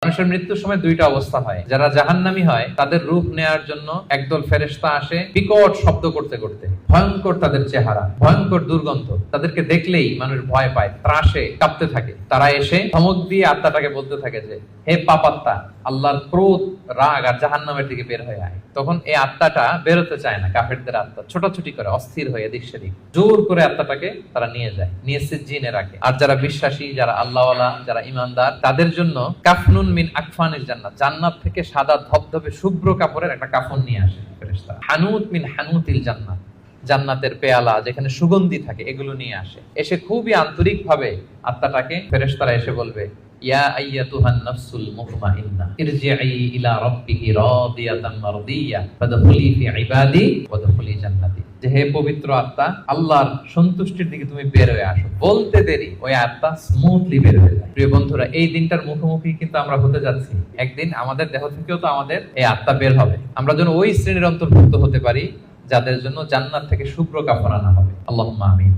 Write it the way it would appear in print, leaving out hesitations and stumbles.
মানুষের মৃত্যুর সময় দুইটা অবস্থা হয়। যারা জাহান্নামী হয় তাদের রূহ নেয়ার জন্য একদল ফেরেশতা আসে বিকট শব্দ করতে করতে, ভয়ঙ্কর তাদের চেহারা, ভয়ঙ্কর দুর্গন্ধ, তাদেরকে দেখলেই মানুষ ভয় পায়, ত্রাসে কাঁপতে থাকে। তারা এসে ধমক দিয়ে আত্মাটাকে বলতে থাকে যে, হে পাপাত্মা, আল্লাহর ক্রোধ, রাগ আর জাহান্নামের দিকে বের হয়ে আয়। তখন এই আত্মাটা বেরোতে চায় না, কাফেরদের আত্মা ছোটাছুটি করে, অস্থির হয়ে এদিক সেদিক, জোর করে আত্মাটাকে তারা নিয়ে যায়, নিয়ে সিজ্জিনে রাখে। আর যারা বিশ্বাসী, যারা আল্লাহওয়ালা, যারা ইমানদার, তাদের জন্য কাফনুন মিন আকফানিল জান্নাত, জান্নাত থেকে সাদা ধবধবে শুভ্র কাপড়ের একটা কাফন নিয়ে আসে ফেরেশতারা। হানুত মিন হানুতিল জান্নাত, জান্নাতের পেয়ালা যেখানে সুগন্ধি থাকে, এগুলো নিয়ে আসে। এসে খুবই আন্তরিক ভাবে আত্মাটাকে ফেরেশতারা এসে বলবে, ইয়া আইয়াতুহান নাফসুল মুতমাইন্নাহ ইরজিই ইলা রাব্বিকি রাদিয়াতান মারদিয়া ফাদখুলি ফি ইবাদি ওয়াদখুলি জান্নাতি। যে হে পবিত্র আত্মা, আল্লাহর সন্তুষ্টির দিকে তুমি বের হয়ে আসো। বলতে দেরি ওই আত্মা স্মুথলি বের হয়ে যায়। প্রিয় বন্ধুরা, এই দিনটার মুখোমুখি কিন্তু আমরা হতে যাচ্ছি। একদিন আমাদের দেহ থেকেও তো আমাদের এই আত্মা বের হবে। আমরা যেন ওই শ্রেণীর অন্তর্ভুক্ত হতে পারি যাদের জন্য জান্নাত থেকে শুভ্র কাফন আনা হবে। আল্লাহুম্মা আমিন।